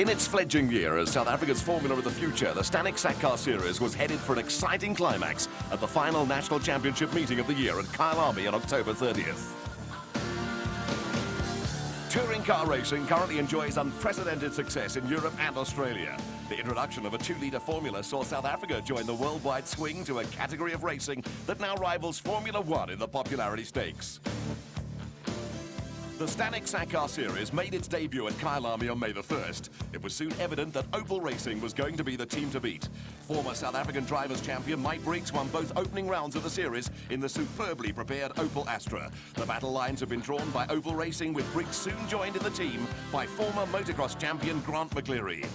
In its fledgling year as South Africa's Formula of the Future, the Stanek Sack Car Series was headed for an exciting climax at the final National Championship meeting of the year at Kyalami on October 30th. Touring car racing currently enjoys unprecedented success in Europe and Australia. The introduction of a 2-litre formula saw South Africa join the worldwide swing to a category of racing that now rivals Formula One in the popularity stakes. The Stanek Sack Car Series made its debut at Kyalami on May the 1st. It was soon evident that Opel Racing was going to be the team to beat. Former South African Drivers' Champion Mike Briggs won both opening rounds of the series in the superbly prepared Opel Astra. The battle lines have been drawn by Opel Racing, with Briggs soon joined in the team by former motocross champion Grant McCleary.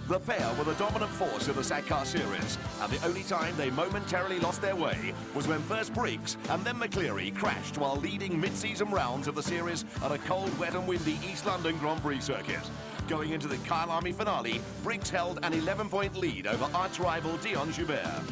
The pair were the dominant force in the Sack Car Series, and the only time they momentarily lost their way was when first Briggs and then McCleary crashed while leading mid-season rounds of the series at a cold, wet and windy East London Grand Prix circuit. Going into the Kyalami finale, Briggs held an 11-point lead over arch-rival Deon Joubert.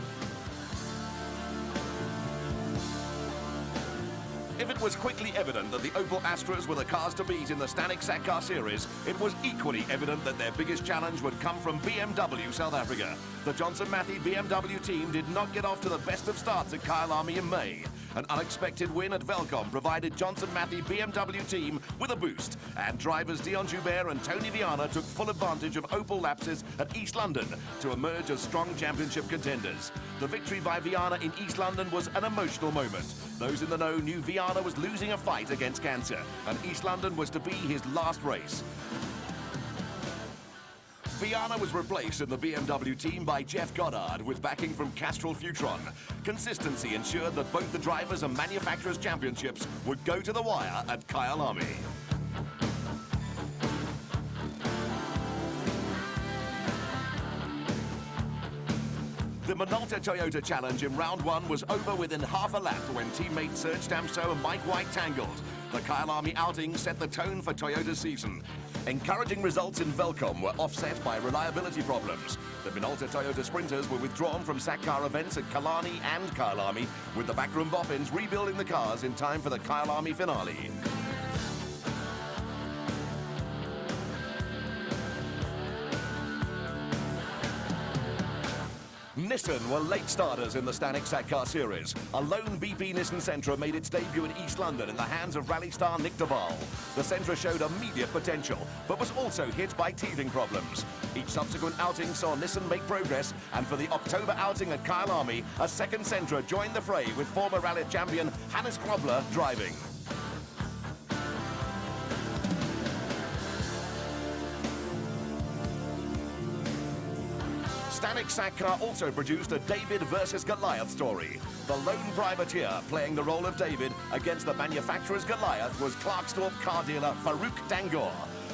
If it was quickly evident that the Opel Astras were the cars to beat in the Stanek Sack Car Series, it was equally evident that their biggest challenge would come from BMW South Africa. The Johnson Matthey BMW team did not get off to the best of starts at Kyalami in May. An unexpected win at Velcom provided Johnson Matthey BMW team with a boost, and drivers Deon Joubert and Tony Viana took full advantage of Opel lapses at East London to emerge as strong championship contenders. The victory by Viana in East London was an emotional moment. Those in the know knew Viana was losing a fight against cancer, and East London was to be his last race. Viana was replaced in the BMW team by Jeff Goddard with backing from Castrol Futron. Consistency ensured that both the Drivers' and Manufacturers' Championships would go to the wire at Kyalami. The Minolta Toyota Challenge in round one was over within half a lap when teammates Serge Stamso and Mike White tangled. The Kyalami outing set the tone for Toyota's season. Encouraging results in Velcom were offset by reliability problems. The Minolta Toyota sprinters were withdrawn from sack car events at Killarney and Kyalami, with the backroom boffins rebuilding the cars in time for the Kyalami finale. Nissan were late starters in the Stanek Sack Car Series. A lone BP Nissan Sentra made its debut in East London in the hands of rally star Nick Duval. The Sentra showed immediate potential, but was also hit by teething problems. Each subsequent outing saw Nissan make progress, and for the October outing at Kyalami, a second Sentra joined the fray with former rally champion Hannes Grobler driving. Stanek Sack Car also produced a David versus Goliath story. The lone privateer playing the role of David against the manufacturer's Goliath was Clarkstorp car dealer Farouk Dangor.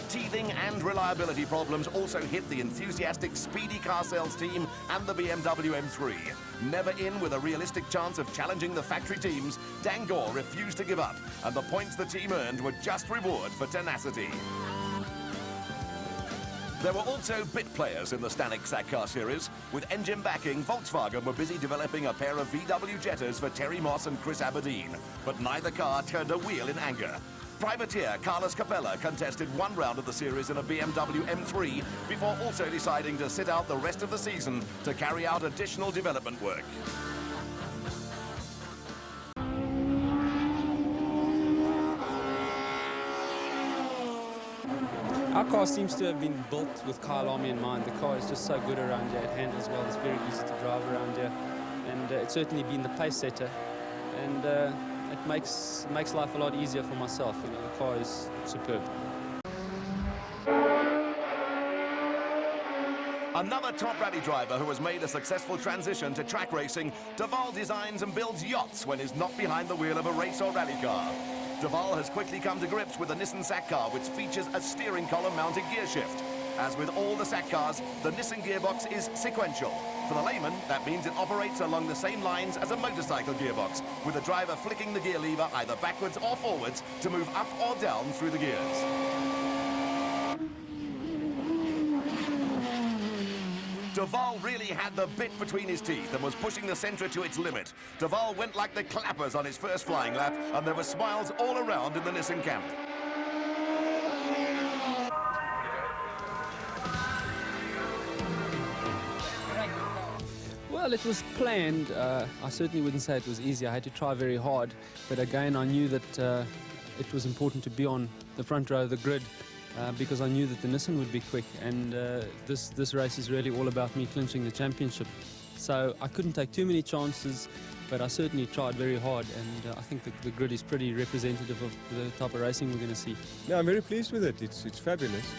Teething and reliability problems also hit the enthusiastic Speedy Car Sales team and the BMW M3. Never in with a realistic chance of challenging the factory teams, Dangor refused to give up, and the points the team earned were just reward for tenacity. There were also bit players in the Stanek Sack Car Series. With engine backing, Volkswagen were busy developing a pair of VW Jettas for Terry Moss and Chris Aberdeen, but neither car turned a wheel in anger. Privateer Carlos Capella contested one round of the series in a BMW M3 before also deciding to sit out the rest of the season to carry out additional development work. Our car seems to have been built with Kyalami in mind. The car is just so good around here. It handles well. It's very easy to drive around here, and it's certainly been the pace setter. And it makes life a lot easier for myself. You know, the car is superb. Another top rally driver who has made a successful transition to track racing, Duval designs and builds yachts when he's not behind the wheel of a race or rally car. Duval has quickly come to grips with the Nissan Sack Car, which features a steering column mounted gear shift. As with all the Sack Cars, the Nissan gearbox is sequential. For the layman, that means it operates along the same lines as a motorcycle gearbox, with the driver flicking the gear lever either backwards or forwards to move up or down through the gears. Duval really had the bit between his teeth and was pushing the Sentra to its limit. Duval went like the clappers on his first flying lap, and there were smiles all around in the Nissan camp. Well, it was planned. I certainly wouldn't say it was easy. I had to try very hard. But again, I knew that it was important to be on the front row of the grid because I knew that the Nissan would be quick. And this race is really all about me clinching the championship. So I couldn't take too many chances, but I certainly tried very hard. And I think the grid is pretty representative of the type of racing we're going to see. No, I'm very pleased with it. It's fabulous.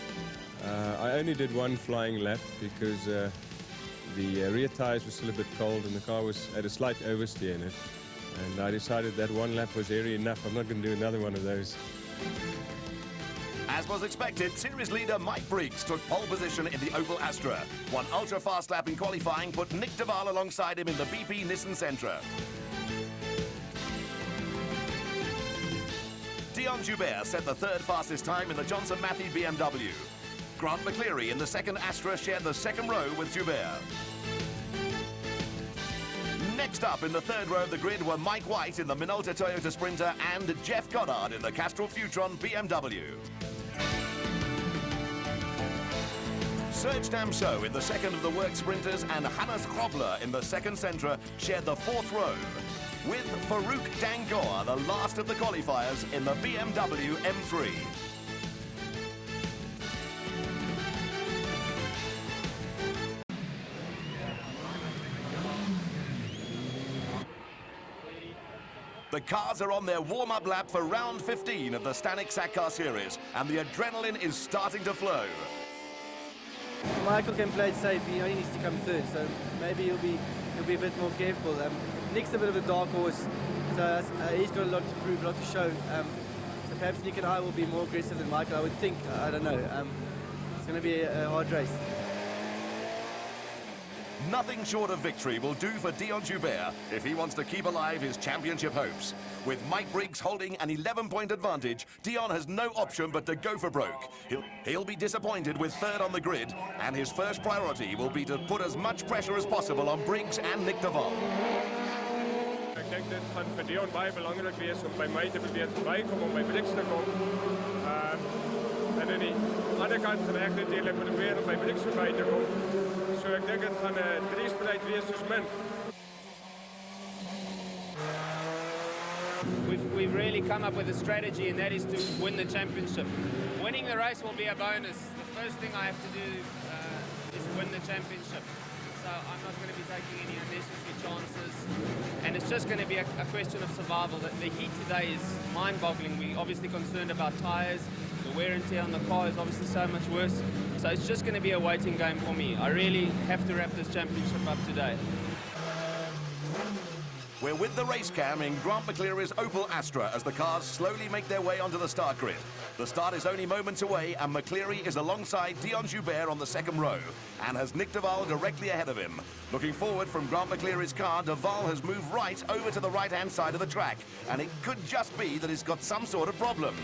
I only did one flying lap because the rear tyres were still a bit cold and the car had a slight oversteer in it. And I decided that one lap was airy enough. I'm not going to do another one of those. As was expected, series leader Mike Briggs took pole position in the Opel Astra. One ultra-fast lap in qualifying put Nick de Waal alongside him in the BP Nissan Sentra. Deon Joubert set the third fastest time in the Johnson Matthey BMW. Grant McCleary in the second Astra shared the second row with Joubert. Next up in the third row of the grid were Mike White in the Minolta Toyota Sprinter and Jeff Goddard in the Castrol Futron BMW. Serge Damso in the second of the Work Sprinters and Hannes Grobler in the second Sentra shared the fourth row, with Farouk Dangoor, the last of the qualifiers, in the BMW M3. The cars are on their warm-up lap for round 15 of the Stanek Sackcar Series, and the adrenaline is starting to flow. Michael can play it safe. He only needs to come third, so maybe he'll be a bit more careful. Nick's a bit of a dark horse, so he's got a lot to prove, a lot to show. So perhaps Nick and I will be more aggressive than Michael, I would think. I don't know. It's going to be a hard race. Nothing short of victory will do for Deon Joubert if he wants to keep alive his championship hopes. With Mike Briggs holding an 11-point advantage, Deon has no option but to go for broke. He'll be disappointed with third on the grid, and his first priority will be to put as much pressure as possible on Briggs and Nick de Waal. Ik denk dat het voor Deon baie belangrijk is om bij mij te proberen voorbij te komen, om bij Briggs te komen. En aan die andere kant gaan ik natuurlijk proberen om bij Briggs voorbij te komen. So ik denk het gaan een drie-strijd wees soos min. We've really come up with a strategy, and that is to win the championship. Winning the race will be a bonus. The first thing I have to do is win the championship. So I'm not going to be taking any unnecessary chances. And it's just going to be a question of survival. The heat today is mind-boggling. We're obviously concerned about tyres. The wear and tear on the car is obviously so much worse. So it's just going to be a waiting game for me. I really have to wrap this championship up today. We're with the race cam in Grant McCleary's Opel Astra as the cars slowly make their way onto the start grid. The start is only moments away, and McCleary is alongside Deon Joubert on the second row and has Nick de Waal directly ahead of him. Looking forward from Grant McCleary's car, de Waal has moved right over to the right-hand side of the track, and it could just be that he's got some sort of problem.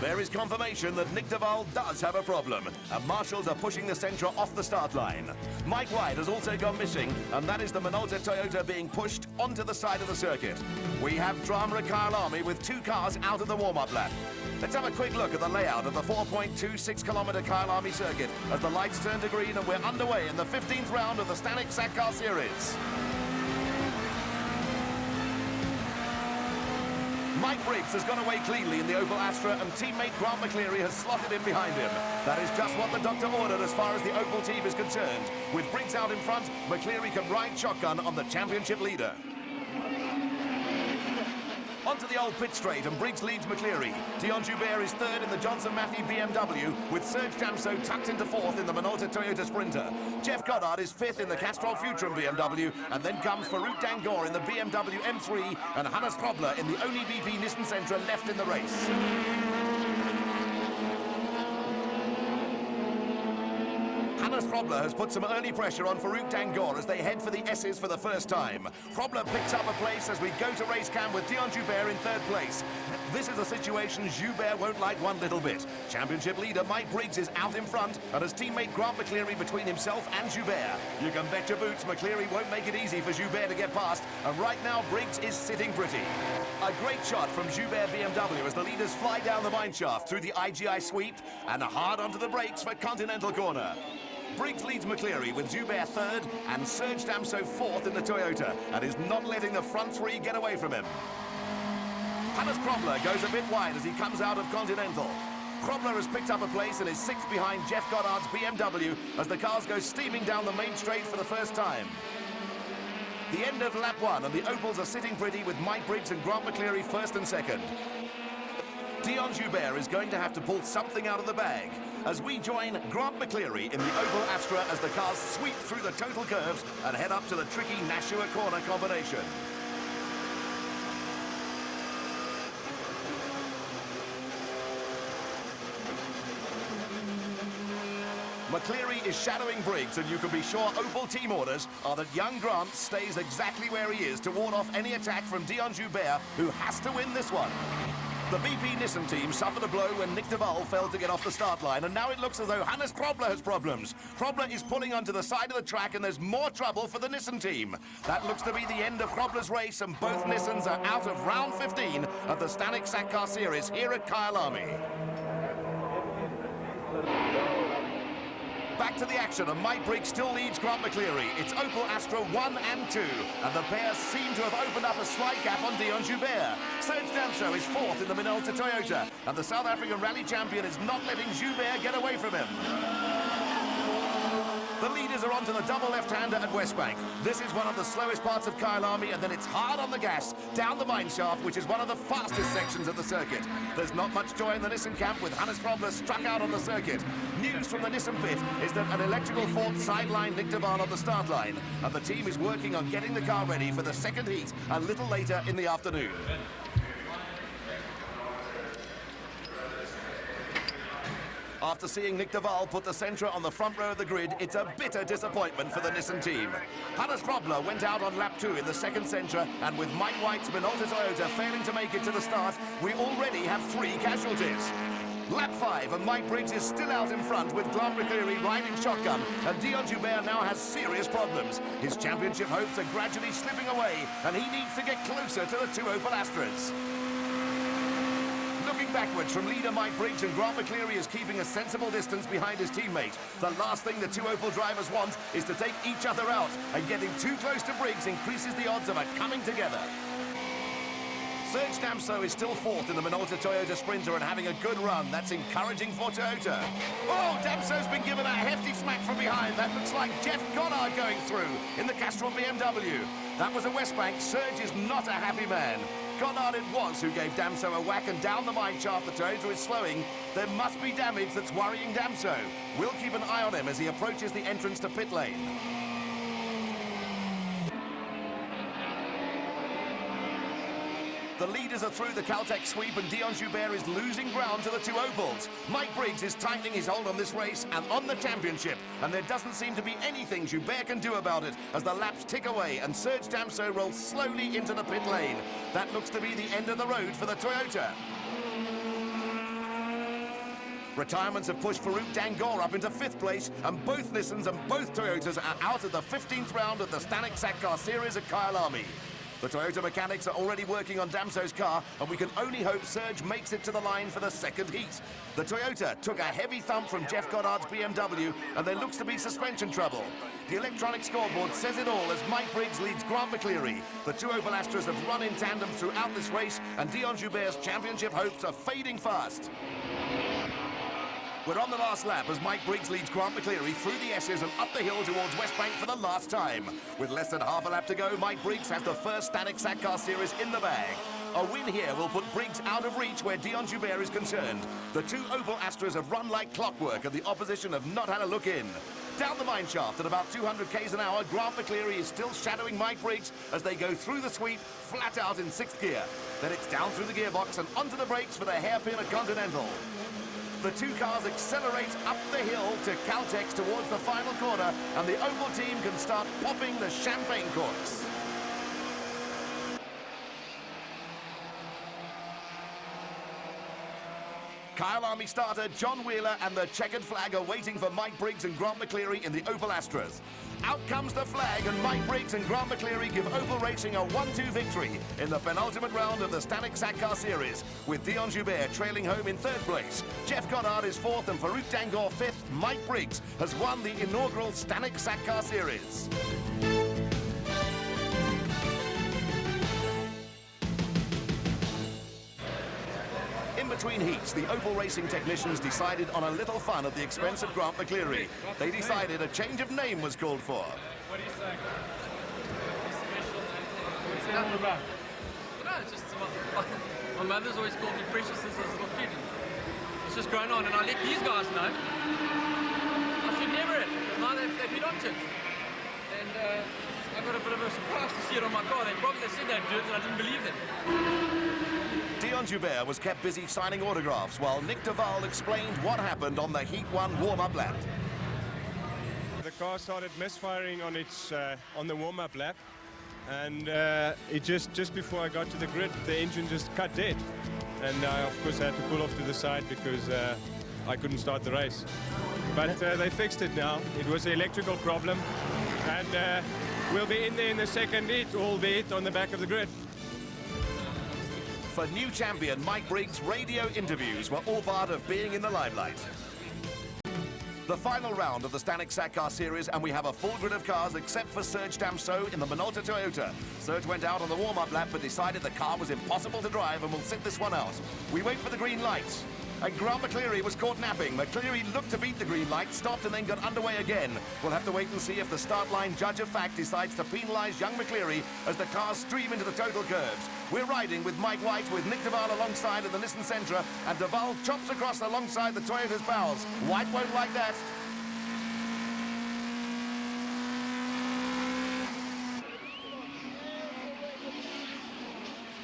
There is confirmation that Nick de Waal does have a problem, and marshals are pushing the Sentra off the start line. Mike White has also gone missing, and that is the Minolta Toyota being pushed onto the side of the circuit. We have drama at Kyalami with two cars out of the warm-up lap. Let's have a quick look at the layout of the 4.26-kilometre Kyalami circuit as the lights turn to green and we're underway in the 15th round of the Stanek Sackcar Series. Mike Briggs has gone away cleanly in the Opel Astra, and teammate Grant McCleary has slotted in behind him. That is just what the doctor ordered as far as the Opel team is concerned. With Briggs out in front, McCleary can ride shotgun on the championship leader. Onto the old pit straight, and Briggs leads McCleary. Deon Joubert is third in the Johnson Matthey BMW, with Serge Damso tucked into fourth in the Minolta Toyota Sprinter. Jeff Goddard is fifth in the Castrol Futron BMW, and then comes Farouk Dangoor in the BMW M3, and Hannes Grobler in the only BP Nissan Sentra left in the race. Hannes Hannes Krobler has put some early pressure on Farouk Dangor as they head for the S's for the first time. Krobler picks up a place as we go to race cam with Deon Joubert in third place. This is a situation Joubert won't like one little bit. Championship leader Mike Briggs is out in front, and his teammate Grant McCleary between himself and Joubert. You can bet your boots McCleary won't make it easy for Joubert to get past, and right now Briggs is sitting pretty. A great shot from Joubert BMW as the leaders fly down the mineshaft through the IGI sweep and hard onto the brakes for Continental Corner. Briggs leads McCleary with Joubert third and Serge Damso fourth in the Toyota and is not letting the front three get away from him. Hannes Krobler goes a bit wide as he comes out of Continental. Krobler has picked up a place and is sixth behind Jeff Goddard's BMW as the cars go steaming down the main straight for the first time. The end of lap one and the Opels are sitting pretty with Mike Briggs and Grant McCleary first and second. Deon Joubert is going to have to pull something out of the bag as we join Grant McCleary in the Opel Astra as the cars sweep through the total curves and head up to the tricky Nashua corner combination. McCleary is shadowing Briggs, and you can be sure Opel team orders are that young Grant stays exactly where he is to ward off any attack from Deon Joubert, who has to win this one. The BP Nissan team suffered a blow when Nick de Waal failed to get off the start line, and now it looks as though Hannes Krobler has problems. Krobler is pulling onto the side of the track, and there's more trouble for the Nissan team. That looks to be the end of Krobler's race, and both Nissans are out of round 15 of the Stanek Sack Car Series here at Kyalami. Back to the action, and Mike Briggs still leads Grant McCleary. It's Opel Astra 1 and 2, and the pair seem to have opened up a slight gap on Deon Joubert. Serge Damso is fourth in the Minolta Toyota, and the South African rally champion is not letting Joubert get away from him. The leaders are onto the double left-hander at Westbank. This is one of the slowest parts of Kyalami, and then it's hard on the gas, down the mineshaft, which is one of the fastest sections of the circuit. There's not much joy in the Nissan camp with Hannes Krobler struck out on the circuit. News from the Nissan pit is that an electrical fault sidelined Nick de Waal on the start line, and the team is working on getting the car ready for the second heat a little later in the afternoon. After seeing Nick de Waal put the Sentra on the front row of the grid, it's a bitter disappointment for the Nissan team. Hannes Krobler went out on lap 2 in the second Sentra, and with Mike White's Minolta Toyota failing to make it to the start, we already have 3 casualties. Lap 5, and Mike Briggs is still out in front with Grant McCleary riding shotgun, and Deon Joubert now has serious problems. His championship hopes are gradually slipping away, and he needs to get closer to the 2 Opel Astras. Looking backwards from leader Mike Briggs, and Grant McCleary is keeping a sensible distance behind his teammate. The last thing the 2 Opel drivers want is to take each other out, and getting too close to Briggs increases the odds of it coming together. Serge Damso is still fourth in the Minolta Toyota Sprinter and having a good run. That's encouraging for Toyota. Oh, Damso's been given a hefty smack from behind. That looks like Jeff Goddard going through in the Castrol BMW. That was a Westbank. Serge is not a happy man. Goddard it was who gave Damso a whack, and down the mineshaft the Toyota is slowing. There must be damage that's worrying Damso. We'll keep an eye on him as he approaches the entrance to pit lane. The leaders are through the Caltech sweep, and Deon Joubert is losing ground to the 2 Opels. Mike Briggs is tightening his hold on this race and on the championship, and there doesn't seem to be anything Joubert can do about it as the laps tick away and Serge Damso rolls slowly into the pit lane. That looks to be the end of the road for the Toyota. Retirements have pushed Farouk Dangor up into 5th place, and both Nissans and both Toyotas are out at the 15th round of the Stanek Sack Car Series at Kyalami. The Toyota mechanics are already working on Damso's car, and we can only hope Serge makes it to the line for the second heat. The Toyota took a heavy thump from Jeff Goddard's BMW, and there looks to be suspension trouble. The electronic scoreboard says it all as Mike Briggs leads Grant McCleary. The 2 Opel Astras have run in tandem throughout this race, and Deon Joubert's championship hopes are fading fast. We're on the last lap as Mike Briggs leads Grant McCleary through the S's and up the hill towards Westbank for the last time. With less than half a lap to go, Mike Briggs has the first Stanek Sack Car Series in the bag. A win here will put Briggs out of reach where Deon Joubert is concerned. The 2 Opel Astras have run like clockwork, and the opposition have not had a look in. Down the mineshaft at about 200 k's an hour, Grant McCleary is still shadowing Mike Briggs as they go through the sweep, flat out in 6th gear. Then it's down through the gearbox and onto the brakes for the hairpin at Continental. The two cars accelerate up the hill to Caltex towards the final corner, and the Opel team can start popping the champagne corks. Kyalami starter John Wheeler and the checkered flag are waiting for Mike Briggs and Grant McCleary in the Opel Astras. Out comes the flag, and Mike Briggs and Grant McCleary give Opel Racing a 1-2 victory in the penultimate round of the Stanek Sack Car Series, with Deon Joubert trailing home in third place. Jeff Goddard is fourth and Farouk Dangor fifth. Mike Briggs has won the inaugural Stanek Sack Car Series. In between heats, the Opel Racing technicians decided on a little fun at the expense of Grant McCleary. They decided a change of name was called for. What do you say? Special name. What's that all about? No, it's just my mother's always called me Precious since I was a little kid. It's just grown on, and I let these guys know I should never have, because now they've hit onto it. And I got a bit of a surprise to see it on my car. They said they'd do it, and I didn't believe them. Deon Joubert was kept busy signing autographs while Nick de Waal explained what happened on the Heat 1 warm-up lap. The car started misfiring on its on the warm-up lap, and it just before I got to the grid, the engine just cut dead, and I of course had to pull off to the side because I couldn't start the race. But they fixed it now. It was an electrical problem, and we'll be in there in the second heat, albeit on the back of the grid. For new champion Mike Briggs, radio interviews were all part of being in the limelight. The final round of the Stanek Sack Car Series, and we have a full grid of cars except for Serge Damso in the Minolta Toyota. Serge went out on the warm-up lap but decided the car was impossible to drive and will sit this one out. We wait for the green lights. And Grant McCleary was caught napping. McCleary looked to beat the green light, stopped and then got underway again. We'll have to wait and see if the start line judge of fact decides to penalise young McCleary as the cars stream into the total curves. We're riding with Mike White with Nick de Waal alongside in the Nissan Sentra, and de Waal chops across alongside the Toyota's bowels. White won't like that.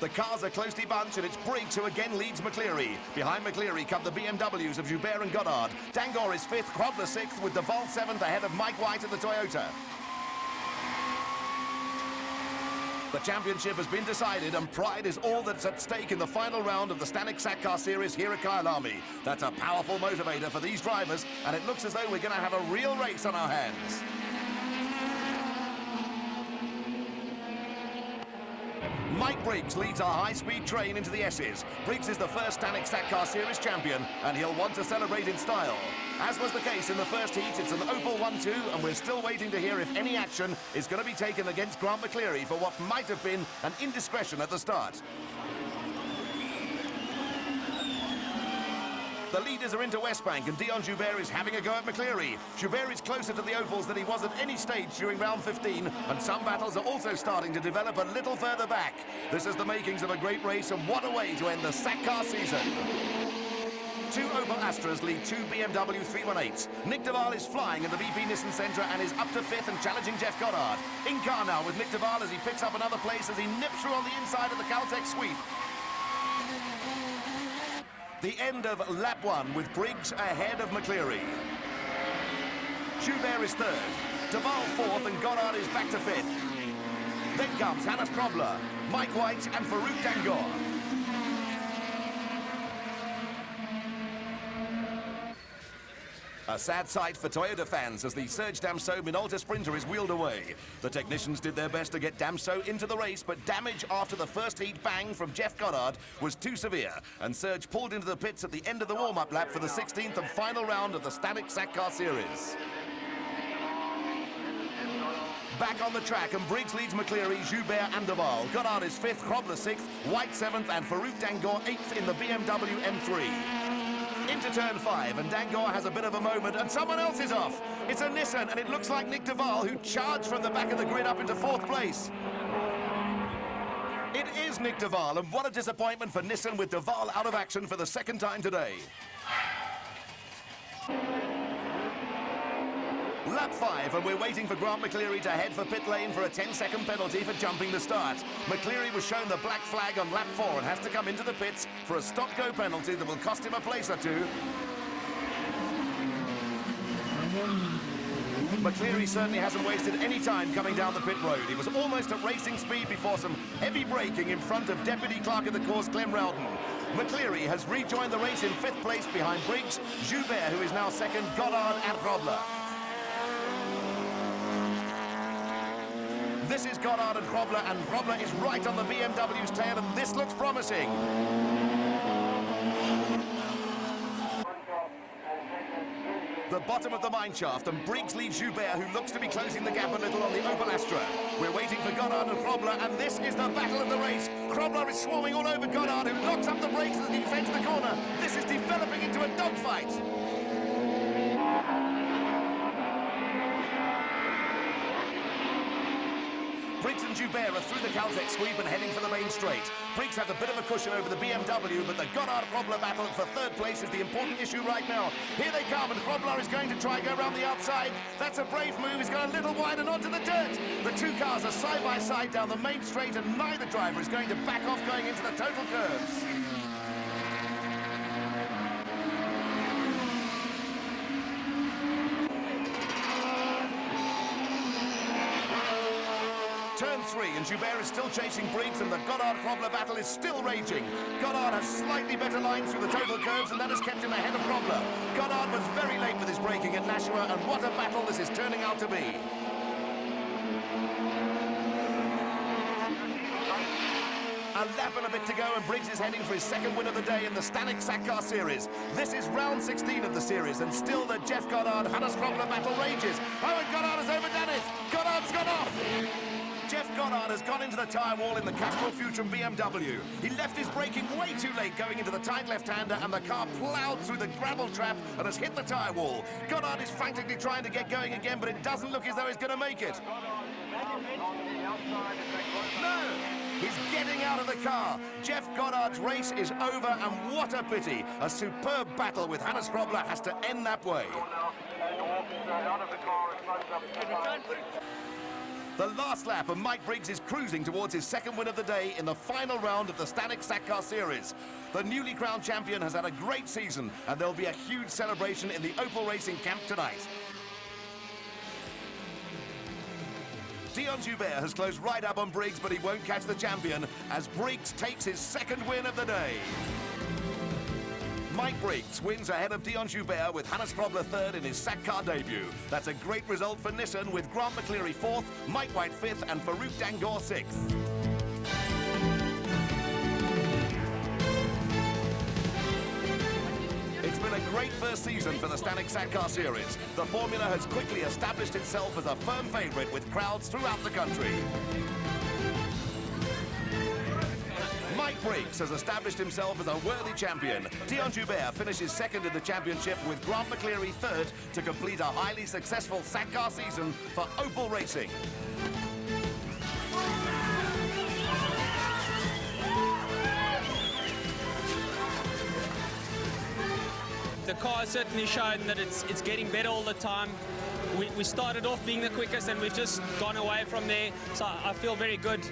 The cars are closely bunched, and it's Briggs who again leads McCleary. Behind McCleary come the BMWs of Joubert and Goddard. Dangor is fifth, Krobler sixth, with de Waal seventh ahead of Mike White at the Toyota. The championship has been decided, and pride is all that's at stake in the final round of the Stanek Sack Car Series here at Kyalami. That's a powerful motivator for these drivers, and it looks as though we're going to have a real race on our hands. Mike Briggs leads our high-speed train into the S's. Briggs is the first Stanek Sack Car Series champion, and he'll want to celebrate in style. As was the case in the first heat, it's an Opel 1-2, and we're still waiting to hear if any action is going to be taken against Grant McCleary for what might have been an indiscretion at the start. The leaders are into Westbank, and Deon Joubert is having a go at McCleary. Joubert is closer to the Opels than he was at any stage during round 15, and some battles are also starting to develop a little further back. This is the makings of a great race, and what a way to end the Sack Car season. Two Opel Astras lead two BMW 318s. Nick de Waal is flying in the VP Nissan Sentra and is up to fifth and challenging Jeff Goddard. In car now with Nick de Waal as he picks up another place as he nips through on the inside of the Caltex sweep. The end of lap one with Briggs ahead of McCleary. Joubert is third, de Waal fourth, and Goddard is back to fifth. Then comes Hannes Krobler, Mike White and Farouk Dangor. A sad sight for Toyota fans as the Serge Damso Minolta Sprinter is wheeled away. The technicians did their best to get Damso into the race, but damage after the first heat bang from Jeff Goddard was too severe, and Serge pulled into the pits at the end of the warm-up lap for the 16th and final round of the Stanek Sack Car Series. Back on the track, and Briggs leads McCleary, Joubert and de Waal. Goddard is fifth, Krobler sixth, White seventh, and Farouk Dangor eighth in the BMW M3. Into turn 5, and Dangor has a bit of a moment, and someone else is off. It's a Nissan, and it looks like Nick de Waal, who charged from the back of the grid up into fourth place. It is Nick de Waal, and what a disappointment for Nissan with de Waal out of action for the second time today. Lap 5, and we're waiting for Grant McCleary to head for pit lane for a 10-second penalty for jumping the start. McCleary was shown the black flag on lap 4 and has to come into the pits for a stop-go penalty that will cost him a place or two. McCleary certainly hasn't wasted any time coming down the pit road. He was almost at racing speed before some heavy braking in front of Deputy Clerk of the Course, Clem Rowden. McCleary has rejoined the race in 5th place behind Briggs, Joubert, who is now 2nd, Goddard and Grobler. This is Goddard and Grobler is right on the BMW's tail, and this looks promising. The bottom of the mine shaft, and Briggs leads Joubert, who looks to be closing the gap a little on the Opel Astra. We're waiting for Goddard and Grobler, and this is the battle of the race. Grobler is swarming all over Goddard, who locks up the brakes as he defends the corner. This is developing into a dogfight. Briggs and Joubert are through the Caltech sweep and heading for the main straight. Briggs has a bit of a cushion over the BMW, but the Goddard-Grobler battle for 3rd place is the important issue right now. Here they come, and Grobler is going to try and go around the outside. That's a brave move. He's gone a little wide and onto the dirt. The two cars are side by side down the main straight, and neither driver is going to back off going into the total curves. Turn 3, and Joubert is still chasing Briggs, and the Goddard-Grobler battle is still raging. Goddard has slightly better lines through the total curves, and that has kept him ahead of Grobler. Goddard was very late with his braking at Nashua, and what a battle this is turning out to be. A lap and a bit to go, and Briggs is heading for his 2nd win of the day in the Stanek Sackcar Series. This is round 16 of the series, and still the Jeff Goddard-Hannes Grobler battle rages. Oh, and Goddard has overdone it! Goddard's gone off! Jeff Goddard has gone into the tyre wall in the Castrol Futurum BMW. He left his braking way too late going into the tight left-hander, and the car ploughed through the gravel trap and has hit the tyre wall. Goddard is frantically trying to get going again, but it doesn't look as though he's going to make it. No! He's getting out of the car. Jeff Goddard's race is over, and what a pity. A superb battle with Hannes Grobler has to end that way. The last lap, and Mike Briggs is cruising towards his 2nd win of the day in the final round of the Stanek Sackcar Series. The newly crowned champion has had a great season, and there'll be a huge celebration in the Opel Racing camp tonight. Deon Joubert has closed right up on Briggs, but he won't catch the champion as Briggs takes his 2nd win of the day. Mike Briggs wins ahead of Deon Joubert with Hannes Grobler 3rd in his Sackcar debut. That's a great result for Nissan, with Grant McCleary 4th, Mike White 5th and Farouk Dangor 6th. It's been a great first season for the Stanek Sackcar Series. The formula has quickly established itself as a firm favourite with crowds throughout the country. Mike Briggs has established himself as a worthy champion. Deon Joubert finishes 2nd in the championship, with Grant McCleary 3rd to complete a highly successful Sackcar season for Opel Racing. The car has certainly shown that it's getting better all the time. We started off being the quickest, and we've just gone away from there, so I feel very good.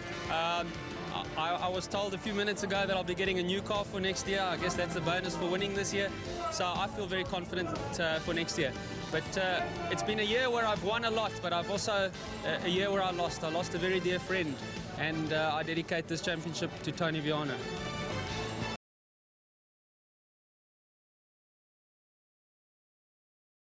I was told a few minutes ago that I'll be getting a new car for next year. I guess that's a bonus for winning this year, so I feel very confident for next year. But it's been a year where I've won a lot, but I've also a year where I lost. I lost a very dear friend, and I dedicate this championship to Tony Viana.